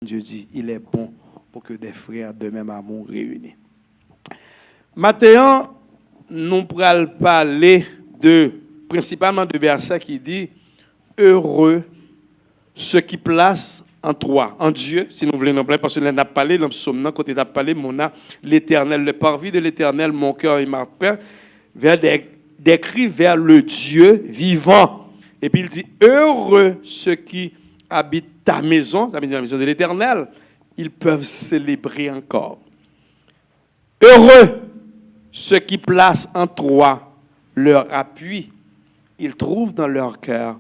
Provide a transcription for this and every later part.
Dieu dit, il est bon pour que des frères de même amour réunis. Maintenant, nous pourrons parler principalement de verset qui dit, heureux ceux qui placent en toi, en Dieu, si nous voulons, parce que nous avons parlé, dans le psaume, quand il a parlé, mon âme, l'éternel, le parvis de l'éternel, mon cœur et ma paix, vers des cris vers le Dieu vivant. Et puis il dit, heureux ceux qui habitent ta maison, ça veut dire la maison de l'éternel, ils peuvent célébrer encore. Heureux ceux qui placent en toi leur appui, ils trouvent dans leur cœur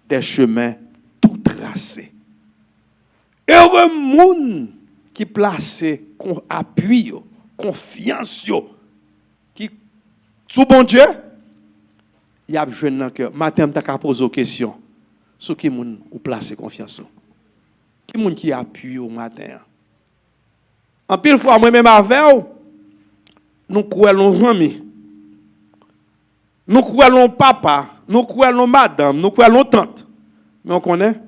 des chemins tout tracés. Heureux monde qui place appui, confiance, qui sous bon Dieu, il y a besoin dans cœur. Matin, tu as posé une question. Sur qui monde ou place confiance? Qui monde qui appuie au matin? En pile fois, moi-même avec vous, nous croyons nos amis, nous croyons papa, nous croyons madame, nous croyons tante. Mais on connaît?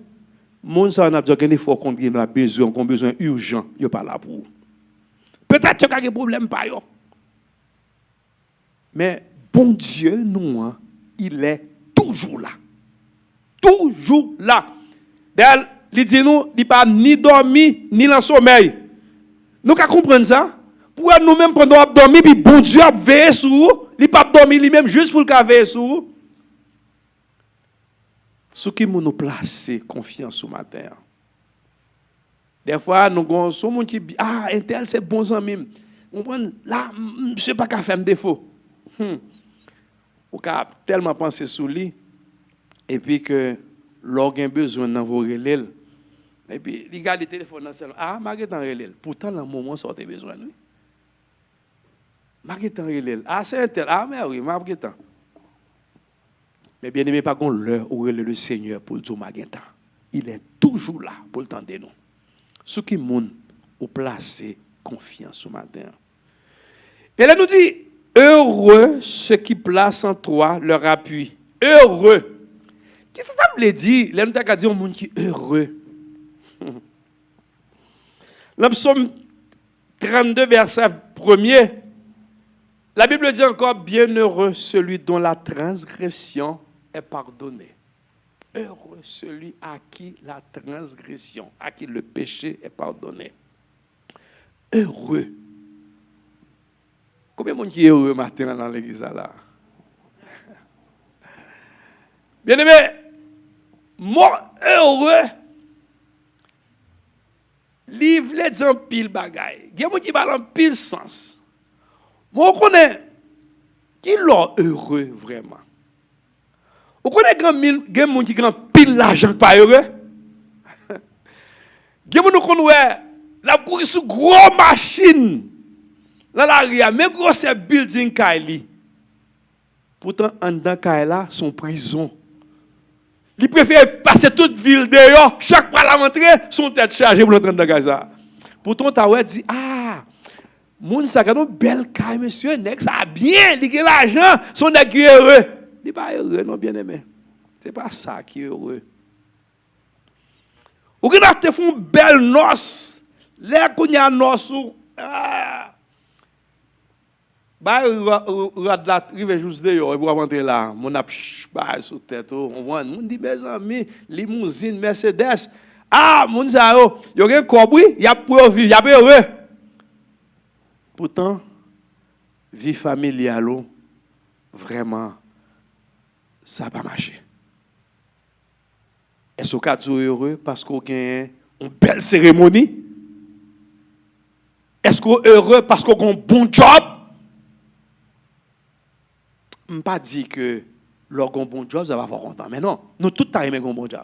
Moun sa n'a besoin d'effort qu'on a besoin urgent, yo pas là pour. Peut-être qu'il y a des problèmes pas yo. Mais bon Dieu nous il est toujours là. Toujours là. D'ailleurs, il dit nous, il pas ni dormi ni dans sommeil. Nous ka comprendre ça? Pour nous même pendant on dormi puis bon Dieu a veillé sur nous, il pas dormi lui-même juste pour le veiller sur nous. Ce qui nous place confiance ce matin. Des fois, nous avons des gens qui disent, ah, un tel c'est bon ami. Là, je ne sais pas qu'à faire un défaut. Ou qu'à tellement penser sur lui, et puis que l'organe besoin d'en vous relève. Et puis, il garde le téléphone dans le salon. Ah, Marguerite en relève. Pourtant, dans le moment, ça a besoin de lui. Marguerite en relève. Ah, c'est un tel. Ah, mais oui, Marguerite. Mais bien aimé, pas qu'on l'heure où le Seigneur pour le dire Marguerite. Il est toujours là pour le tendre nous. Ce qui monde ou placer confiance ce matin. Et là nous dit, heureux ceux qui placent en toi leur appui. Heureux. Qu'est-ce que ça veut dire? Là nous avons dit au monde qui est heureux. Dans le psaume 32, verset 1er, la Bible dit encore, bienheureux celui dont la transgression est pardonnée. Heureux celui à qui la transgression, à qui le péché est pardonné. Heureux. Combien de monde qui est heureux matin dans l'église là? Bien aimé, moi heureux, livre les en pile bagaille. Il y a des gens qui parlent en pile sens. Moi, on connaît qui est heureux vraiment. On connaît des gens qui ont pile l'argent pas heureux. Des gens qui ont la courir sur gros machine dans la rue, mais gros c'est building Kaili. Pourtant en dedans Kaila son prison. Il préfère passer toute ville dehors, chaque fois la rentrer, son tête chargée pour l'entrer dans Gaza. Pourtant ta ouais dit ah moun sa gade belle caille monsieur, nèg ça bien, il a l'argent, son nèg heureux. Il pas heureux non bien aimé. C'est pas ça qui est heureux. Ou que te font belle noce. Là qu'on y a noce ah. Bah la rive juste dehors pour rentrer là, mon a bah sous tête on voit moun dit mes amis, limousine Mercedes. Ah moun ça yo gen cobri, y a pour vivre, y a heureux. Pourtant, vie familiale, vraiment, ça n'a pas marché. Est-ce qu'on est heureux parce qu'on a une belle cérémonie? Est-ce qu'on est heureux parce qu'on a un bon job? Je ne pas dire que lorsqu'on a un bon job, ça va avoir content. Mais non, nous tous avons un bon job.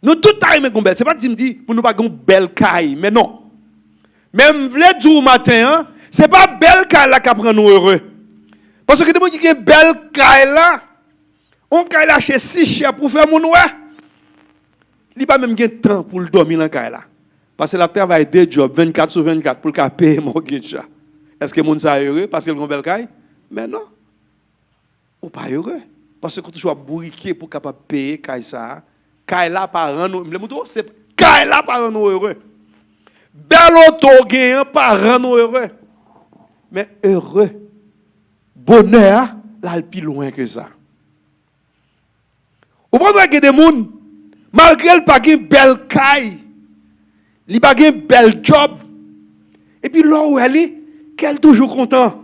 Nous tous avons un bon job. Ce n'est pas dire pour nous pas une belle caille, mais non. Même vle du matin, ce n'est pas belle caille là qui prend nous heureux. Parce que des gens qui ont une belle caille là, on caille là chez si cher pour faire mon ouais. Il pas même de temps pour dormir dans caille là. Parce que la travail deux jobs 24 sur 24 pour payer mon mortgage. Est-ce que mon ça heureux parce qu'il a une belle caille? Mais non. Ou pas heureux parce que quand tu sois bourriqué pour capable payer caille ça, caille là par an nous, c'est caille là par an nous heureux. Bel auto gagnant parent nous heureux. Mais heureux, bonheur, là, le plus loin que ça. Vous comprenez que des gens, malgré le pas une belle caille, il pas un bel job, et puis là où elle est, qu'elle est toujours content.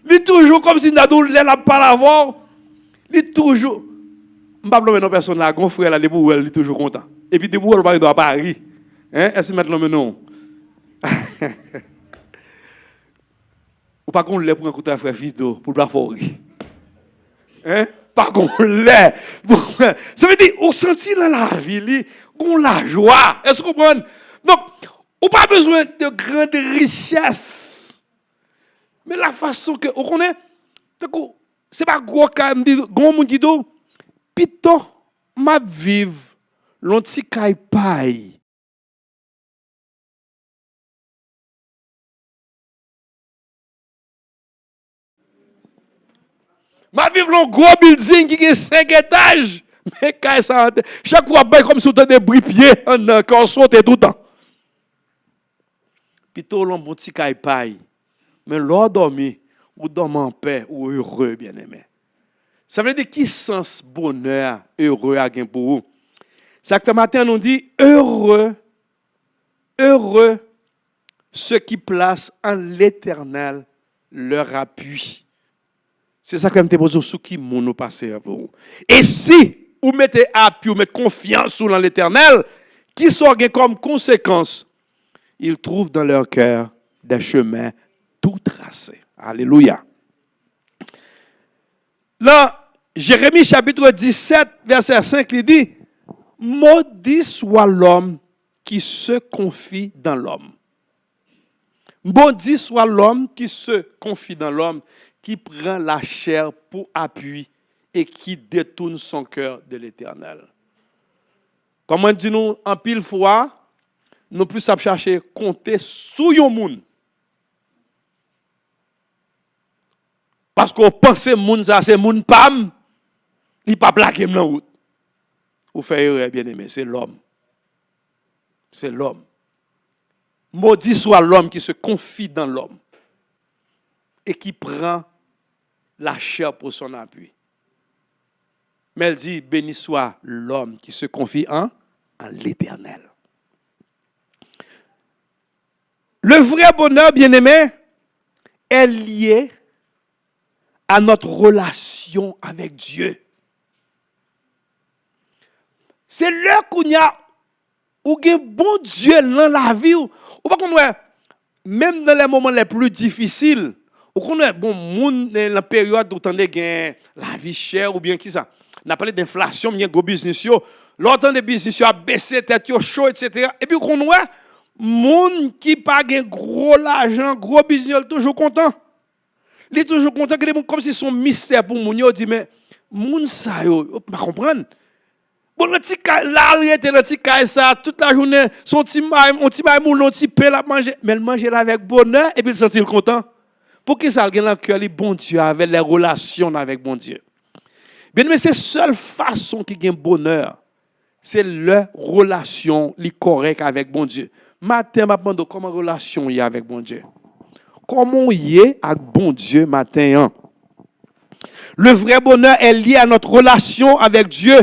Il est toujours comme si Nadou ne l'a pas l'avoir. Il est toujours. Je ne sais pas si personne là, un frère là, il est toujours content. Et puis, debout, il doit à Paris. Est-ce que maintenant, non? Ou pas qu'on l'ait pour un côté à frère Fido, pour la forêt. Pas qu'on l'ait. Ça veut dire, on sentit dans la vie, qu'on la joie. Est-ce que vous comprenez? Donc, on n'a pas besoin de grandes richesses. Mais la façon que, on connaît, c'est pas gros quand même, gros monde qui dit, pito, ma vive, l'anti caille paille. Ma vive l'un gros building qui a 5 étages. Mais quand ça, chaque fois, comme si on était des bripiers, on saute tout le temps. Plutôt l'on bon petit caille paille. Mais l'on dormi, ou dormi en paix, ou heureux, bien aimé. Ça veut dire qui sens bonheur, heureux à gain pour vous. Ça que ce matin, on dit heureux, heureux ceux qui placent en l'Éternel leur appui. C'est ça que je me pose sur qui nous passer à vous. Et si vous mettez appui, vous mettez confiance dans l'Éternel, qui sort comme conséquence, ils trouvent dans leur cœur des chemins tout tracés. Alléluia. Là, Jérémie chapitre 17, verset 5, il dit, maudit soit l'homme qui se confie dans l'homme. Maudit soit l'homme qui se confie dans l'homme, qui prend la chair pour appui et qui détourne son cœur de l'Éternel. Comment dit-nous en pile fois, nous plus à chercher compter sous yon moun. Parce qu'on pense que moun ça c'est moun pam, il pas plaqué dans route. Ou fait erreur bien aimé, c'est l'homme. C'est l'homme. Maudit soit l'homme qui se confie dans l'homme et qui prend la chair pour son appui. Mais elle dit, béni soit l'homme qui se confie en l'Éternel. Le vrai bonheur, bien-aimé, est lié à notre relation avec Dieu. C'est là qu'on y a ou un bon Dieu dans la vie. Ou pas qu'on même dans les moments les plus difficiles, ou qu'on est bon monde dans la période où on a la vie chère ou bien qui ça. On a parlé d'inflation, il y a gros business yo. L'autant des business yo a baissé tête yo chaud etc. Et puis qu'on voit monde qui pas gain gros l'argent, gros business toujours content. Il est toujours content que comme si son mystère pour moun yo dit mais moun ça yo pas comprendre. Bon, le petit là, il était le petit ça toute la journée, son petit maï, mon petit maï, mon petit pain, la manger, mais il mangeait avec bonheur et puis il se sentit content. Pour que ça ait dans le cœur, les bon Dieu, avec les relations avec bon Dieu. Bien, mais c'est la seule façon qui gagne bonheur, c'est la relation correcte avec bon Dieu. Matin, je me demande comment la relation y avec bon Dieu. Comment y est avec bon Dieu matin? Hein? Le vrai bonheur est lié à notre relation avec Dieu.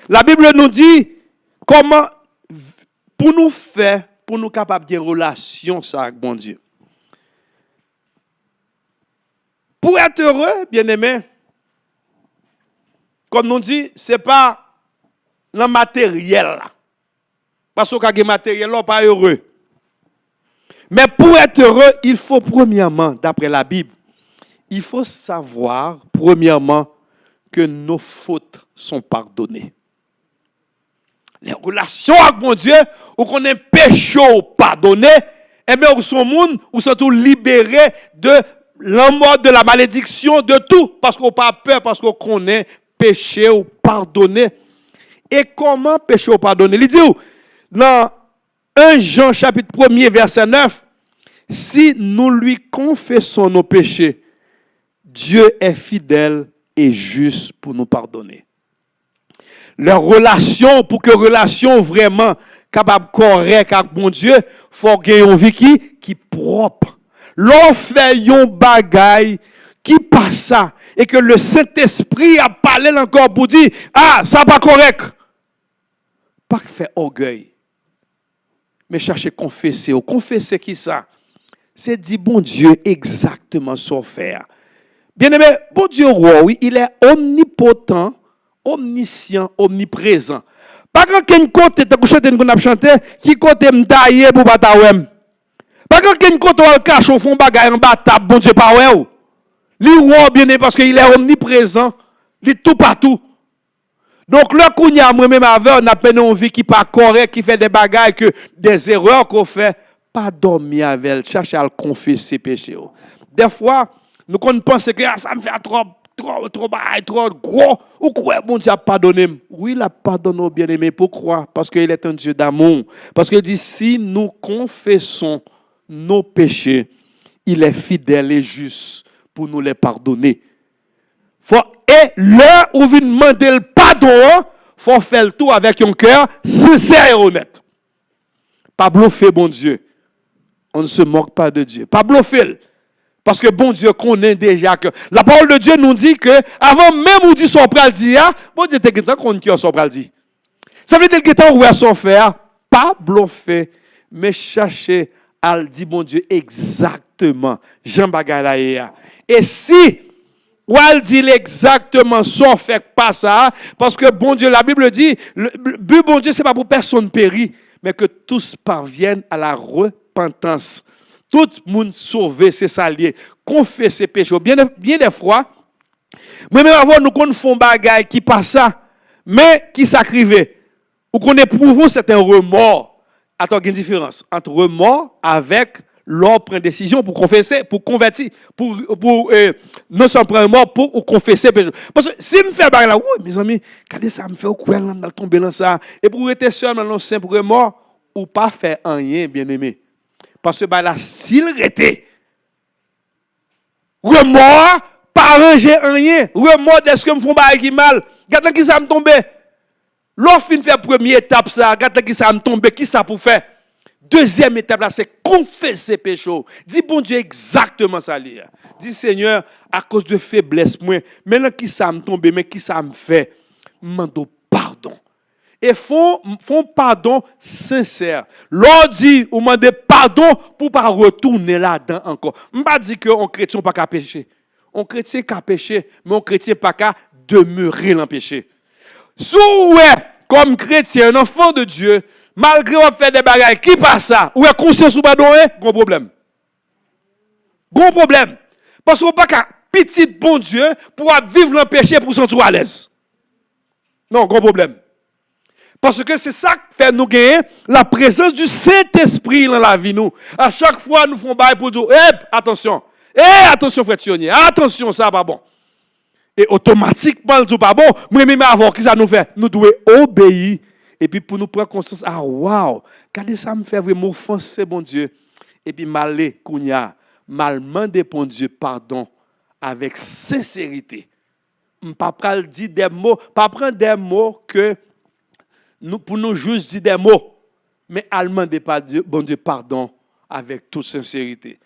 La Bible nous dit comment, pour nous faire, pour nous capables de relation avec bon Dieu. Pour être heureux, bien aimé, comme nous dit, ce n'est pas le matériel. Parce que le matériel n'est pas heureux. Mais pour être heureux, il faut premièrement, d'après la Bible, il faut savoir premièrement que nos fautes sont pardonnées. Les relations avec mon Dieu, où qu'on est péché ou pardonné, et bien où son monde, où sont tous libérés de la mort, de la malédiction, de tout, parce qu'on n'a pas peur, parce qu'on connaît péché ou pardonné. Et comment péché ou pardonné? Il dit, dans 1 Jean chapitre 1er verset 9, si nous lui confessons nos péchés, Dieu est fidèle et juste pour nous pardonner. Leur relation, pour que relation vraiment capable correct avec bon Dieu, faut gagner une vie qui propre. L'on fait un bagay qui passe ça et que le Saint-Esprit a parlé encore pour dire ah, ça pas correct. Pas faire orgueil. Mais chercher confesser. Confesser qui ça? C'est dire bon Dieu exactement ce faire. Bien aimé, bon Dieu, oui, il est omnipotent, omniscient, omniprésent. Pas quand côté de chanter qu'on a chanté, qui côté m'tailler pour pas tawem. Pas quand côté on cache au fond bagaille en bas table, bon Dieu pas ouais. Li roi bien aimé parce qu'il est omniprésent, il est tout partout. Donc le kounya moi même avec on a peine une vie qui pas correct, qui fait des bagailles que des erreurs qu'on fait, pas dormir avec elle, chercher à le confesser péché. Des fois, nous pensons que ça me fait trop gros, ou quoi, bon Dieu a pardonné. Oui, il a pardonné, bien-aimé. Pourquoi? Parce qu'il est un Dieu d'amour. Parce qu'il dit, si nous confessons nos péchés, il est fidèle et juste pour nous les pardonner. Et l'heure où vous demandez le pardon, il faut faire le tout avec un cœur sincère et honnête. Pas bluffer, bon Dieu. On ne se moque pas de Dieu. Pas bluffer. Parce que bon Dieu connaît déjà que la parole de Dieu nous dit que avant même où dit son pral dit, bon Dieu te gêne qu'on qui son pral dit. Ça veut dire que tant oué son faire, pas bluffer, mais chercher à le dire bon Dieu exactement Jean Bagala. Et si ou elle dit exactement son fait pas ça parce que bon Dieu la Bible dit le but bon Dieu c'est pas pour personne périr mais que tous parviennent à la repentance. Tout le monde sauvé, c'est ça lié. Confesser péché. Bien des fois, moi-même avant, nous connaissons des bagailles qui passent ça, mais qui s'acrivent. Ou qu'on éprouve certains remords. Attends, il y a une différence entre remords avec l'on prend décision pour confesser, pour convertir, pour non seulement prendre remords pour confesser péché. Parce que si je fais bagaille là, oui, mes amis, regardez ça, me fait au quoi, là, tomber dans ça. Et pour être seul dans le simple remords, ou pas faire rien, bien aimé. Parce que la s'il était remords, pas arranger rien, remords est-ce que me font bail qui mal, regarde qui ça me tomber. L'offre fin fait première étape ça, regarde qui ça me tomber, qui ça pour faire. Deuxième étape là, c'est confesser péché. Dis bon Dieu exactement ça là. Dis Seigneur, à cause de faiblesse moi, maintenant qui ça me tomber, mais qui ça me fait, mando pardon. Et font pardon sincère. L'on dit ou demande pardon pour pas retourner là-dedans encore. Je ne pas dire que un chrétien pas qu'à pécher. Un chrétien qu'à pécher, mais un chrétien pas qu'à demeurer dans le péché. Si comme chrétien, un enfant de Dieu, malgré on fait des bagages qui passe ça, ou est conscient ou pas gros problème. Gros problème. Parce qu'on pas qu'à petit bon Dieu pour vivre dans le péché pour se sentir à l'aise. Non, gros problème. Parce que c'est ça qui fait nous gagner la présence du Saint-Esprit dans la vie. Nous. À chaque fois, nous faisons bail pour dire, attention, attention, frère Tionnier, attention, ça va bon. Et automatiquement, nous dit pas bon, mais avant, qu'est-ce que ça nous fait? Nous devons obéir. Et puis pour nous prendre conscience, waouh, regardez ça me fait vraiment offenser, bon Dieu. Et puis mal demander pour Dieu pardon avec sincérité. Je ne pas dire des mots, pas prendre des mots que nous, pour nous juste dire des mots, mais à demander bon Dieu pardon avec toute sincérité.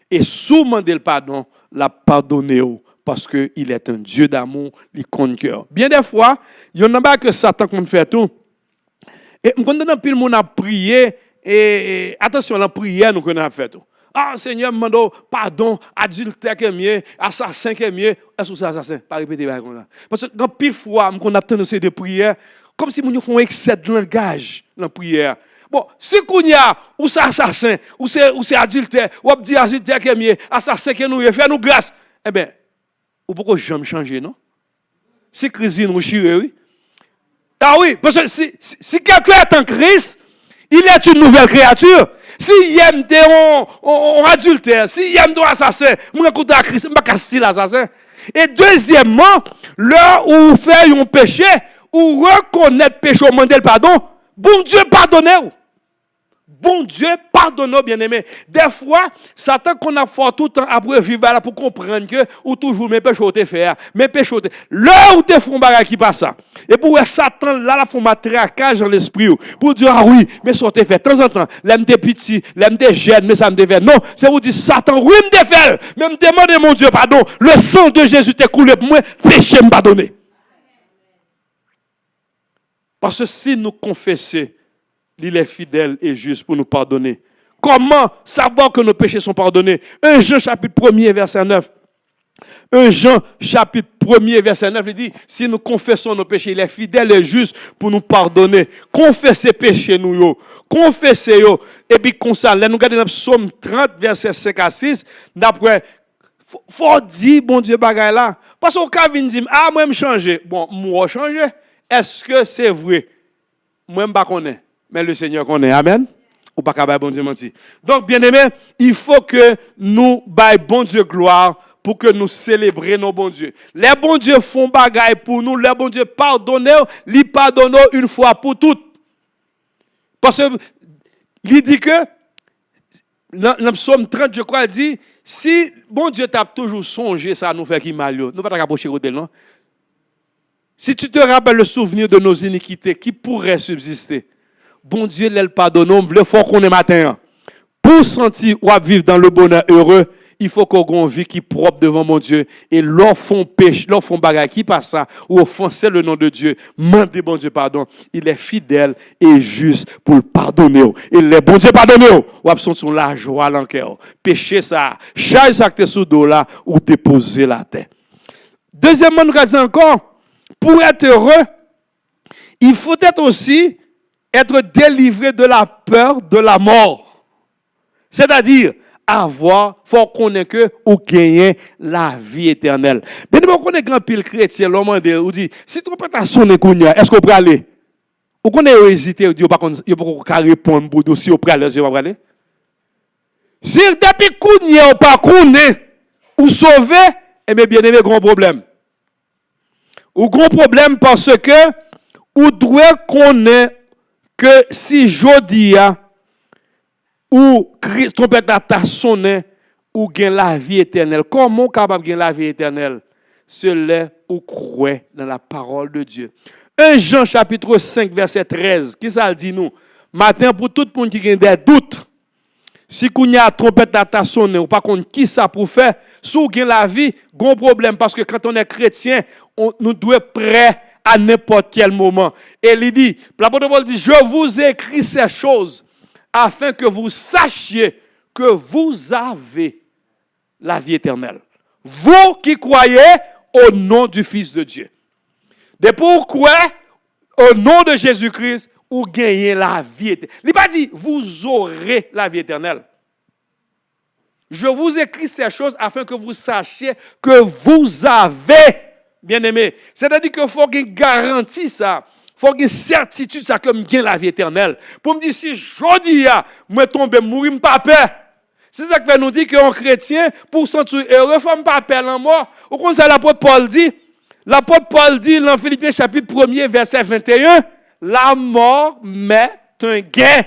Et sous demander le pardon, la pardonner parce qu'il est un Dieu d'amour, il compte cœur. Bien des fois, il y en a pas que Satan qu'on fait tout. Et quand on a pile monde a prié et attention la prière nous qu'on a fait tout. Ah Seigneur me demande pardon, adultère que mieux, assassin que mieux, est-ce que c'est assassin? Pas répéter comme ça. Parce que dans pile fois qu'on a tendance de prière comme si nous font excès de langage dans la prière. Bon, si qu'on y a, ou c'est assassin, ou c'est adultère, ou dit adultère qui est mieux, assassin qui nous fait nous grâce, eh bien, ou pourquoi jamais changer, non? Si Christ nous chire, oui. Ah oui, parce que si quelqu'un est en Christ, il est une nouvelle créature. Si il aime un adultère, si il aime un assassin, moi écoute à Christ, je ne vais pas casser l'assassin. Et deuxièmement, là où vous faites un péché, ou reconnaître péché, demander le pardon, bon Dieu pardonnez-vous. bon Dieu pardonne, bien-aimé. Des fois, Satan qu'on a fait tout le temps après vivre là pour comprendre que ou toujours mes péchés te faire, mes péchés là où te font bagarre qui passe ça. Et pour Satan là la font matraquage dans l'esprit pour dire ah oui, mais ça te fait de temps en temps, l'aime des petits, l'aime des jeunes, mais ça me fait. Non, c'est vous dire Satan oui me fait. Mais me demander mon Dieu pardon, le sang de Jésus t'est coulé pour moi, péché me pardonner. Parce que si nous confessons, il est fidèle et juste pour nous pardonner. Comment savoir que nos péchés sont pardonnés? 1 Jean chapitre 1er verset 9. 1 Jean chapitre 1er verset 9, il dit, si nous confessons nos péchés, il est fidèle et juste pour nous pardonner. Confessez péchés nous, yo. Confessez yo. Et puis comme ça, là nous regardons dans Psaume 30 verset 5 à 6, d'après, faut dire, bon Dieu, bagaille là. Parce qu'au cas vient dire, ah, moi, je changer. Bon, moi, changer. Est-ce que c'est vrai? Moi, je ne connais pas, mais le Seigneur connaît. Amen. Ou pas qu'à bon Dieu mentir. Donc, bien aimé, il faut que nous baillons bon Dieu gloire pour que nous célébrions nos bons dieux. Les bons dieux font bagaille pour nous, les bons dieux pardonnent, ils pardonnent une fois pour toutes. Parce que, il dit que, dans le psaume 30, je crois, il dit, si bon Dieu t'a toujours songé, ça nous fait qui mal, nous ne pas t'approcher au non? Si tu te rappelles le souvenir de nos iniquités qui pourraient subsister, bon Dieu, l'elle pardonne, il faut qu'on ait matin. Pour sentir ou vivre dans le bonheur heureux, il faut qu'on ait une vie qui est propre devant mon Dieu. Et leur font péché, leur font bagarre qui passe ça, ou offenser le nom de Dieu, mandez bon Dieu pardon. Il est fidèle et juste pour le pardonner. Et les bon Dieu pardonner, ou absent la joie dans le cœur. Péché ça, charge ça que tu es sous dos là, ou déposer la terre. Deuxièmement, nous disons encore, pour être heureux, il faut aussi être délivré de la peur de la mort. C'est-à-dire, faut connaître que ou gagner la vie éternelle. Mais nous connaissons grand pile chrétien, l'homme dit, si tu peux pas sonner est-ce qu'on peut aller? Ou qu'on est hésité, il pas répondre pour dossier au aller, je vais aller. Si depuis qu'on ou pas connaît ou sauver, eh bien aimé grand problème. Ou grand problème parce que ou doit connaître que si jodi ou trompette ta sonné ou gain la vie éternelle. Comment capable gain la vie éternelle? Cela ou croit dans la parole de Dieu. 1 Jean chapitre 5 verset 13. Qui ça dit nous? Matin pour tout le monde qui a des doutes. Si qu'on y a trompette ta sonné ou pas contre qui ça pour faire, sous gain la vie, grand problème parce que quand on est chrétien, nous devons être prêts à n'importe quel moment. Et il dit, l'apôtre Paul dit, je vous écris ces choses afin que vous sachiez que vous avez la vie éternelle. Vous qui croyez au nom du Fils de Dieu. De pourquoi, au nom de Jésus-Christ, vous gagnez la vie éternelle. Il n'a pas dit, vous aurez la vie éternelle. Je vous écris ces choses afin que vous sachiez que vous avez, bien-aimé. C'est-à-dire qu'il faut qu'il garantie ça. Il faut qu'il y ait une certitude ça que je gagne la vie éternelle. Pour me dire, si je dis, je tombe, mourir, je ne pas peur. C'est ça que fait nous dire qu'un chrétien, pour sentir heureux, il ne faut pas peur en mort. Ou comme ça, l'apôtre Paul dit, dans Philippiens chapitre 1er, verset 21, la mort m'est un gain.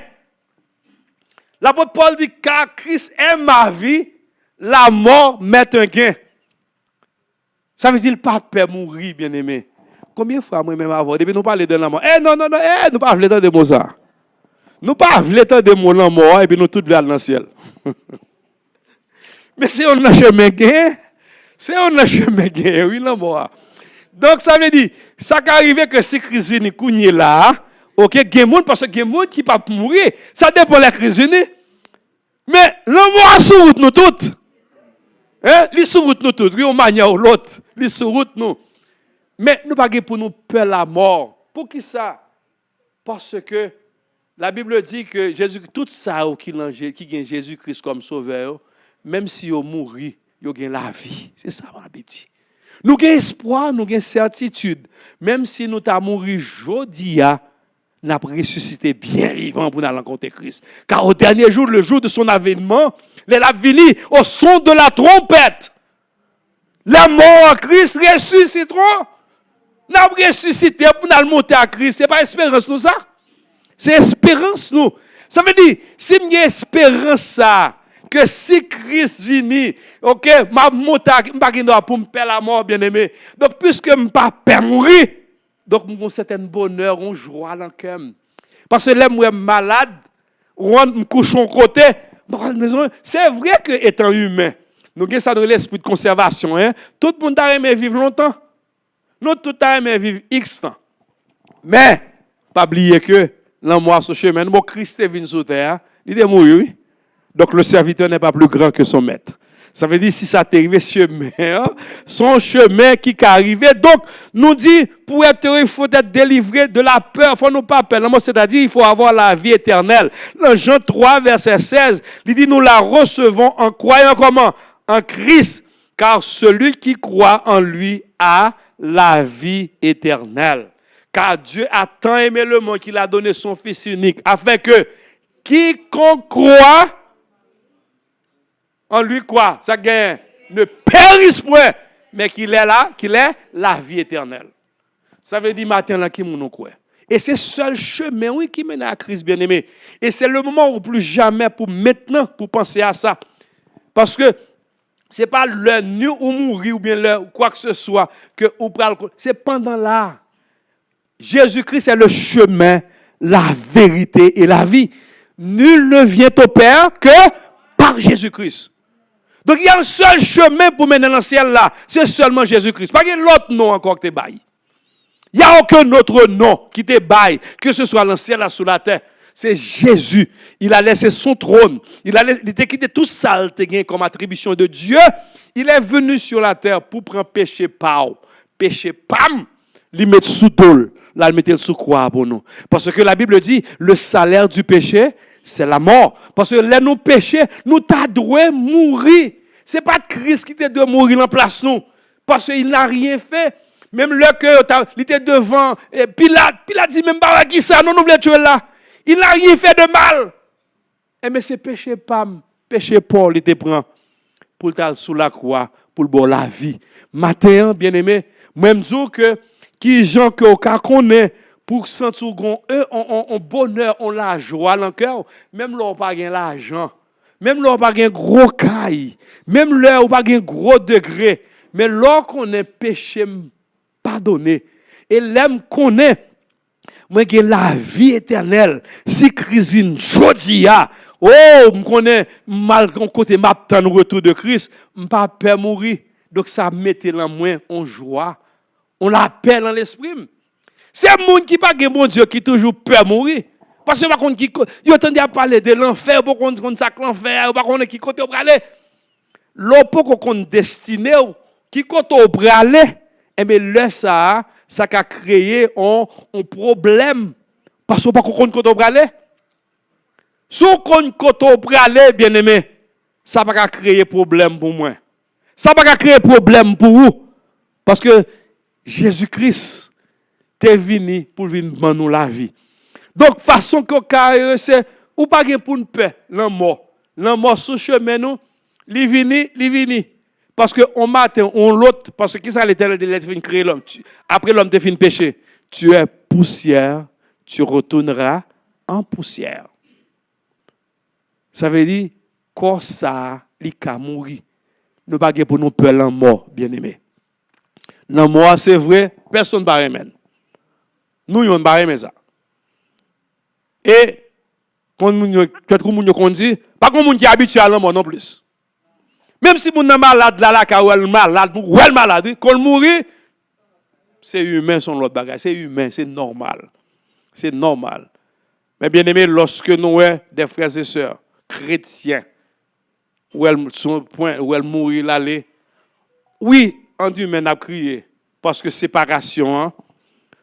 L'apôtre Paul dit, car Christ est ma vie, la mort m'est un gain. Ça veut dire, le pape peut mourir, bien-aimé. Combien de fois, moi-même, avant, depuis nous parlons de la mort, non, nous ne parlons pas de mots ça. Nous ne parlons pas de mots la mort, et puis nous tous vers dans le ciel. Mais si on a chemin gain, oui, la mort. Donc, ça veut dire, ça qui arrive que si Christ vient couigner là, ok, il y a des gens parce que il y a des gens qui ne peuvent pas mourir. Ça dépend de la crise unie. Mais l'amour a sur route nous toutes. Il sur route nous toutes. Oui, on manière ou l'autre. Il sur route nous. Mais nous ne pouvons pas pour nous peur la mort. Pour qui ça? Parce que la Bible dit que Jésus, tout ça qui gagne Jésus-Christ comme sauveur, même si on mourit, il gagne la vie. C'est ça la Bible dit. Nous avons espoir, nous avons certitude. Même si nous avons mouru aujourd'hui, nous avons ressuscité bien vivant pour nous rencontrer Christ. Car au dernier jour, le jour de son avènement, les l'a venu au son de la trompette. La mort en Christ ressusciteront. Nous avons ressuscité pour nous monter à Christ. Ce n'est pas espérance nous ça. C'est espérance nous. Ça veut dire, si j'ai espérance ça, que si Christ vient, ok, ma monte pour me faire la mort, bien aimé. Donc, puisque je ne pas peur mourir, donc, j'ai un certain bonheur, une joie dans le cœur. Parce que là, je suis malade, je me couche en côté. C'est vrai que étant humain, nous avons ça dans l'esprit de conservation. Hein? Tout le monde a aimé vivre longtemps. Nous, tout le monde a aimé vivre X temps. Mais, pas oublier que, dans moi, ce chemin, mon Christ est venu sur terre, il est mort, oui. Donc, le serviteur n'est pas plus grand que son maître. Ça veut dire, si ça t'est arrivé, son chemin qui est arrivé. Donc, nous dit, pour être heureux, il faut être délivré de la peur. Il faut nous pas peur. C'est-à-dire, il faut avoir la vie éternelle. Dans Jean 3, verset 16, il dit, nous la recevons en croyant comment? En Christ. Car celui qui croit en lui a la vie éternelle. Car Dieu a tant aimé le monde qu'il a donné son Fils unique, afin que quiconque croit en lui quoi? Ça gagne. Ne périsse point, mais qu'il est là, qu'il est la vie éternelle. Ça veut dire matin là qui nous croit. Et c'est le seul chemin oui, qui mène à Christ bien-aimé. Et c'est le moment où plus jamais pour maintenant pour penser à ça. Parce que ce n'est pas l'heure nu ou mourir ou bien l'heure ou quoi que ce soit que ou pral. C'est pendant là. Jésus-Christ est le chemin, la vérité et la vie. Nul ne vient au Père que par Jésus-Christ. Donc il y a un seul chemin pour mener dans le ciel là, c'est seulement Jésus-Christ. Pas qu'il y a l'autre nom encore que tu bailles. Il n'y a aucun autre nom qui te baille, que ce soit dans le ciel ou sous la terre. C'est Jésus. Il a laissé son trône. Il a quitté tout ça comme attribution de Dieu. Il est venu sur la terre pour prendre péché par péché pam, lui mettre sous tôle, là le mettre sous croix pour nous. Parce que la Bible dit le salaire du péché c'est la mort. Parce que là, nous péchés, nous t'adouons mourir. Ce n'est pas Christ qui t'a dû mourir en place nous. Parce qu'il n'a rien fait. Même le cœur, il était devant. Pilate dit même pas qui ça, non, nous voulons tuer là. Il n'a rien fait de mal. Mais c'est péché Pam, péché Paul, il te prend pour t'aller sous la croix, pour le bon la vie. Matin, bien aimé, même dire que qui gens que au cas qu'on est, pour sentir un bonheur, on la joie dans le cœur, même là, on n'a pas l'argent, même là, on n'a pas un gros caille, même là, on n'a pas un gros degré, mais là, qu'on est péché pardonné, et l'aime qu'on est, moi, j'ai la vie éternelle, si Christ vient aujourd'hui, oh, je connais mal côté m'a le retour de Christ, je ne pas peur mourir, donc ça mettait la moins en joie, on l'appelle dans l'esprit. C'est un monde qui n'a pas de bon Dieu qui toujours peur mourir. Parce que par contre, il entend parler de l'enfer, pour qu'on dise ça l'enfer, par contre, qui côté au aller. L'oppo qu'on destiné, qui côté au aller, et bien là, ça a créé un problème. Parce que par contre, côté au aller. Si on côté au aller, bien aimé, ça va créer problème pour moi. Ça va créer problème pour vous. Parce que Jésus-Christ, t'es venu pour venir nous la vie. Donc, façon que c'est, ou pas pour nous paix, l'amour. L'amour sur chemin, nous, il vini. Parce que on matin, on l'autre, parce que qui ça l'éternel de l'être venu créer l'homme. Après l'homme t'es fini péché. Tu es poussière, tu retourneras en poussière. Ça veut dire, quand ça, il a mouru. Nous pas pour nous peur l'amour, bien aimé. L'amour, c'est vrai, personne ne va remettre. Nous, on va remettre ça. Et, quand on dit, pas comme on qui est habitué à l'amour non plus. Même si on est malade, là, ou elle malade, ou elle malade, quand on mourit, c'est humain, son l'autre bagage. C'est humain, c'est normal. C'est normal. Mais bien aimé, lorsque nous sommes des frères et sœurs chrétiens, où elle mourit l'aller, oui, en humain a crié, parce que séparation, hein,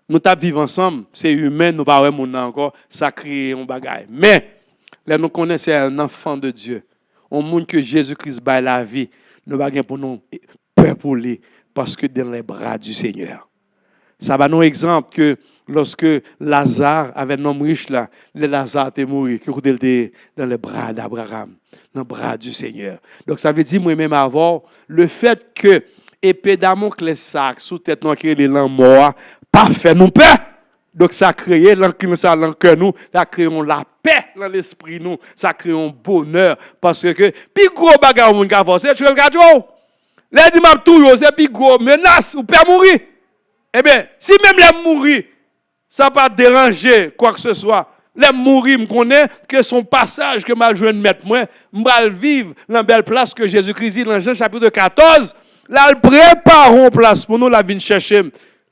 nous vivons ensemble, c'est humain, nous ne pouvons pas encore, ça crée un bagage. Mais, là, nous connaissons un enfant de Dieu. On montre que Jésus-Christ bat la vie. Nous ne pouvons pas nous peur pour lui, parce que dans les bras du Seigneur. Ça va nous exemple que lorsque Lazare avait un homme riche là, le Lazare était mort, qui était dans les bras d'Abraham, dans les bras du Seigneur. Donc ça veut dire moi-même avant le fait que épée Damoclès sac sous tête nous qui est mort, pas fait non peur. Donc ça crée ça dans le cœur nous, ça crée la paix dans l'esprit nous, ça crée un bonheur parce que plus gros bagarre moun ka forcer, tu le gars. Les dit m'a tout c'est plus gros menace ou peut mourir. Eh bien, si même les mourir, ça pas déranger quoi que ce soit. Les mourir me connaît que son passage que m'a joindre mettre moi, m'al vivre dans la belle place que Jésus-Christ dit dans Jean chapitre 14, là il prépare une place pour nous la venir chercher.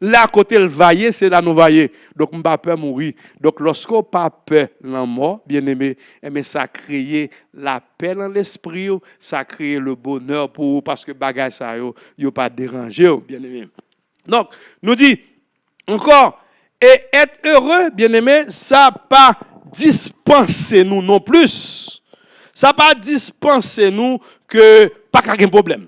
Là, côté le vailler, c'est là nous vailler. Donc, on pas peur mourir. Donc, lorsqu'on pas peur la mort, bien aimé, ça crée la paix dans l'esprit, ça crée le bonheur pour vous, parce que bagage ça, yo pas dérangé, bien aimé. Donc, nous dit encore, et être heureux, bien aimé, ça pas dispenser nous non plus. Ça pas dispenser nous que pas qu'un problème.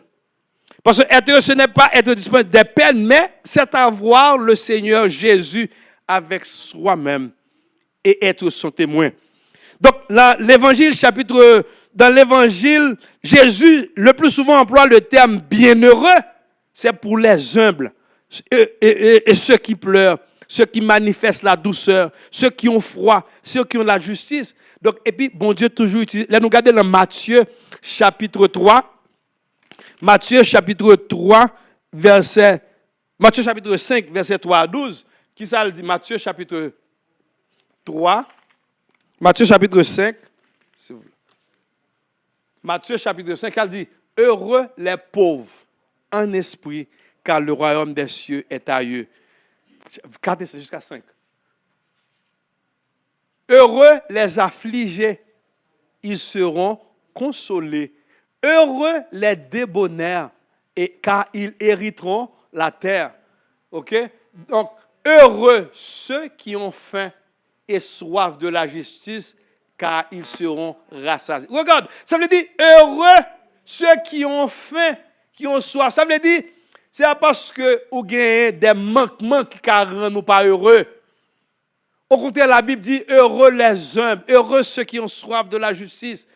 Parce que être heureux, ce n'est pas être dispensé des peines, mais c'est avoir le Seigneur Jésus avec soi-même et être son témoin. Donc, dans l'évangile, Jésus, le plus souvent emploie le terme bienheureux, c'est pour les humbles et ceux qui pleurent, ceux qui manifestent la douceur, ceux qui ont froid, ceux qui ont la justice. Donc, et puis, bon Dieu toujours utilise. Là, nous regardons dans Matthieu, chapitre 3. Matthieu chapitre 3, Matthieu chapitre 5, verset 3 à 12. Qui ça le dit? Matthieu chapitre 3, Matthieu chapitre 5. Matthieu chapitre 5, elle dit, heureux les pauvres en esprit, car le royaume des cieux est à eux. 4 jusqu'à 5. Heureux les affligés, ils seront consolés. Heureux les débonnaires, car ils hériteront la terre. OK? Donc, heureux ceux qui ont faim et soif de la justice, car ils seront rassasiés. Regarde, ça veut dire heureux ceux qui ont faim, qui ont soif. Ça veut dire, c'est parce que vous avez des manquements qui ne nous pas heureux. Au contraire, la Bible dit heureux les humbles, heureux ceux qui ont soif de la justice.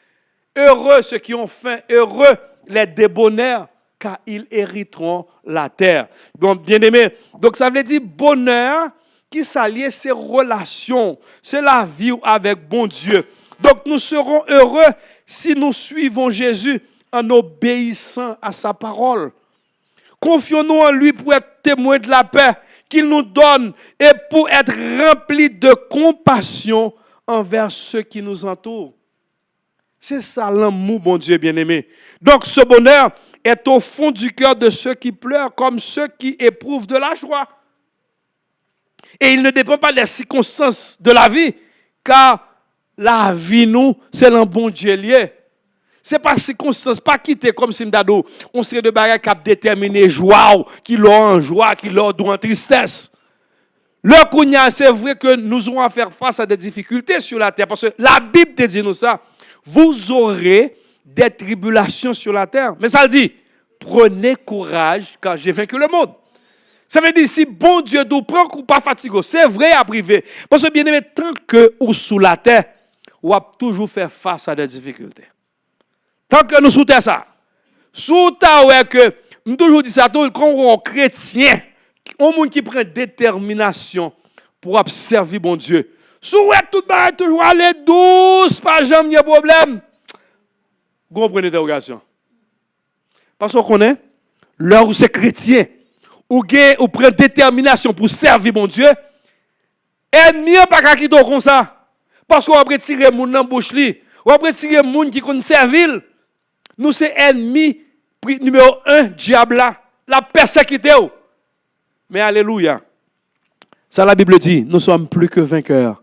Heureux ceux qui ont faim, heureux les débonnaires, car ils hériteront la terre. Donc, bien aimé, donc ça veut dire bonheur qui s'allie ses relations, c'est la vie avec bon Dieu. Donc, nous serons heureux si nous suivons Jésus en obéissant à sa parole. Confions-nous en lui pour être témoins de la paix qu'il nous donne et pour être remplis de compassion envers ceux qui nous entourent. C'est ça l'amour, mon Dieu bien-aimé. Donc, ce bonheur est au fond du cœur de ceux qui pleurent comme ceux qui éprouvent de la joie. Et il ne dépend pas des circonstances de la vie, car la vie, nous, c'est le bon Dieu lié. Ce n'est pas circonstance, pas quitter comme si m'dado, on serait de bagages qui a déterminé joie, qui l'ont en joie, qui l'ont en tristesse. Le Kounia, c'est vrai que nous aurons à faire face à des difficultés sur la terre, parce que la Bible te dit nous ça. Vous aurez des tribulations sur la terre. Mais ça dit, prenez courage car j'ai vaincu le monde. Ça veut dire, si bon Dieu nous prend ou pas fatigué, c'est vrai à privé. Parce que bien aimé, tant que ou sous la terre, on va toujours faire face à des difficultés. Tant que nous sous terre ça. Sous terre, ouais, que, nous toujours dit ça, quand on est chrétien, on monde qui prend détermination pour servir bon Dieu. Souhait tout le toujours aller douce, pas jamais de problème. Vous comprenez l'interrogation? Parce qu'on connaît, l'heure où c'est chrétien, ou prend détermination pour servir mon Dieu, ennemi pas qu'à quitter comme ça. Parce qu'on va retirer mon dans bouche li, on va retirer mon qui connaît servir. Nous c'est ennemi numéro 1 diable là, la persécuté. Mais alléluia. Ça la Bible dit, nous sommes plus que vainqueurs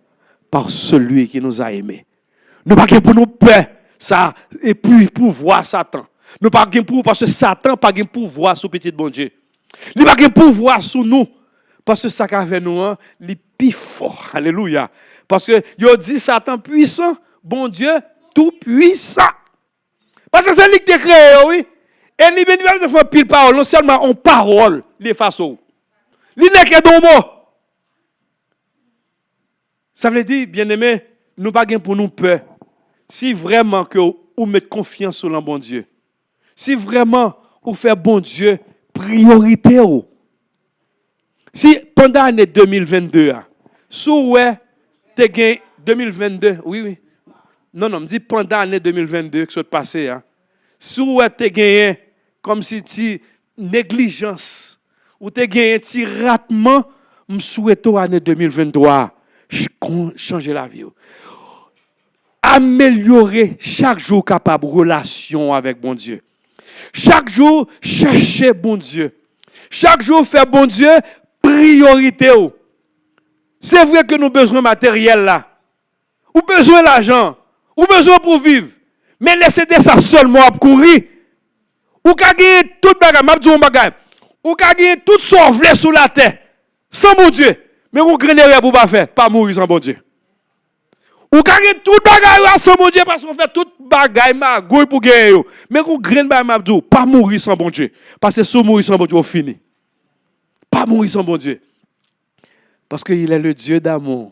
par celui qui nous a aimés. Nous pas pour nous peur ça et puis pouvoir Satan. Nous pas pour parce que Satan pas pouvoir sur petit bon Dieu. Il pas pouvoir sur nous parce que ça qu'a fait nous il plus fort. Alléluia. Parce que yo dit Satan puissant, bon Dieu tout puissant. Parce que c'est lui qui t'a créé, oui. Et lui ben il faire pile parole, non seulement en parole, les façons. Il n'est que deux mots. Ça veut dire, bien-aimé, nous pas pour nous peur. Si vraiment que vous mettez confiance sur le bon Dieu, si vraiment vous faites bon Dieu priorité, si pendant l'année 2022, Sous ouais, t'es gagné 2022. Oui, oui. Non, non, me dit pendant l'année 2022 que c'est passé. Hein. Sous ouais, t'es gagné comme si tu négligence ou t'es gagné un petit ratement, me souhaite l'année 2023 changer la vie. Améliorer chaque jour capable relation avec bon Dieu. Chaque jour, chercher bon Dieu. Chaque jour, faire bon Dieu priorité. C'est vrai que nous avons besoin de matériel là. Ou besoin d'argent. Ou besoin pour vivre. Mais laissez ça seulement à courir. Ou qu'à gagner tout bagage. M'a dit un bagage. Ou qu'à gagner tout sauvé sous la terre. Sans bon Dieu. Mais on grainerait pour pas faire. Pas mourir sans bon Dieu. Ou qu'à gagner tout bagage sans bon Dieu parce qu'on fait tout bagage magouille pour gagner. Mais on graine bagage m'a dit pas mourir sans bon Dieu. Parce que si on mourir sans bon Dieu, on finit. Pas mourir sans bon Dieu. Parce qu'il est le Dieu d'amour.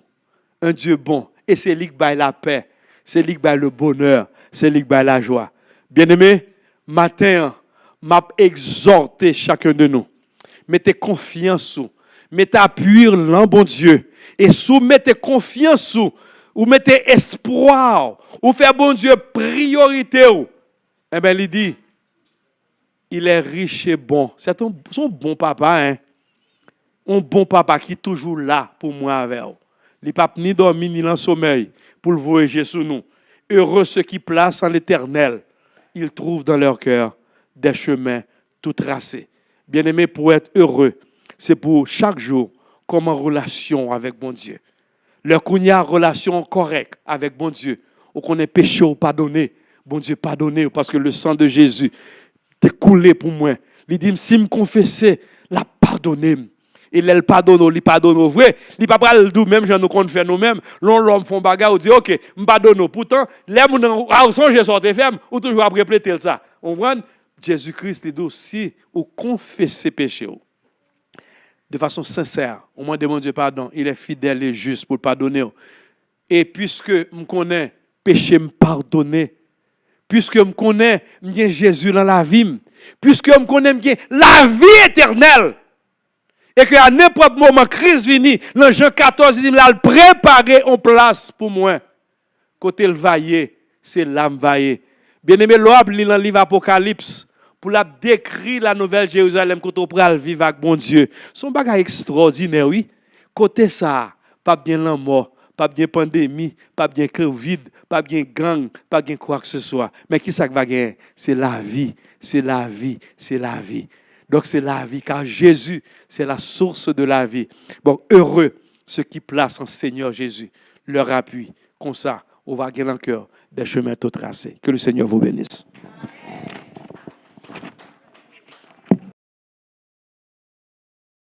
Un Dieu bon. Et c'est lui qui baille la paix. C'est lui qui baille le bonheur. C'est lui qui baille la joie. Bien-aimés, matin, m'a exhorté chacun de nous. Mettez confiance sous. Mettez appui en bon Dieu. Et sous mettez confiance sous. Ou mettez espoir. Ou faire bon Dieu priorité. Eh bien, il dit, il est riche et bon. C'est son bon papa, hein. Un bon papa qui est toujours là pour moi avec vous. Il n'est pas ni dormi ni en sommeil pour le voyager sur nous. Heureux ceux qui placent en l'Éternel. Ils trouvent dans leur cœur des chemins tout tracés. Bien-aimé, pour être heureux, c'est pour chaque jour comme en relation avec bon Dieu. Leur qu'on y a relation correcte avec bon Dieu. Ou qu'on est péché ou pardonné. Bon Dieu pardonné parce que le sang de Jésus est coulé pour moi. Il dit, si me confesser, la pardonner. Et elle pardonne, il pardonne vrai. Il pas pas le tout même gens nous qu'on fait nous-mêmes. L'homme font bagarre, on dit OK, me pardonne. Pourtant, les gens a songé sortir ferme ou toujours après répéter ça. On voit Jésus-Christ dit aussi ou confesser péché de façon sincère. Au moins demande Dieu pardon, il est fidèle et juste pour pardonner. Et puisque me connais péché me pardonner. Puisque me connais bien Jésus dans la vie, puisque me connais bien la vie éternelle. Et qu'à n'importe moment, crise vini, dans Jean 14, il dit, là, préparer en place pour moi. Côté le vaillé, c'est l'âme vaillé. Bien-aimé, l'homme, lit dans le livre Apocalypse, pour la décrire la nouvelle Jérusalem, quand on prend le vivre avec bon Dieu. Son bagage extraordinaire, oui. Côté ça, pas bien la mort, pas bien pandémie, pas bien Covid, pas bien gang, pas bien quoi que ce soit. Mais qui ça va gagner? C'est la vie, c'est la vie, c'est la vie. Donc c'est la vie, car Jésus, c'est la source de la vie. Bon, heureux ceux qui placent en Seigneur Jésus leur appui. Comme ça, on va gagner en cœur des chemins tout tracés. Que le Seigneur vous bénisse.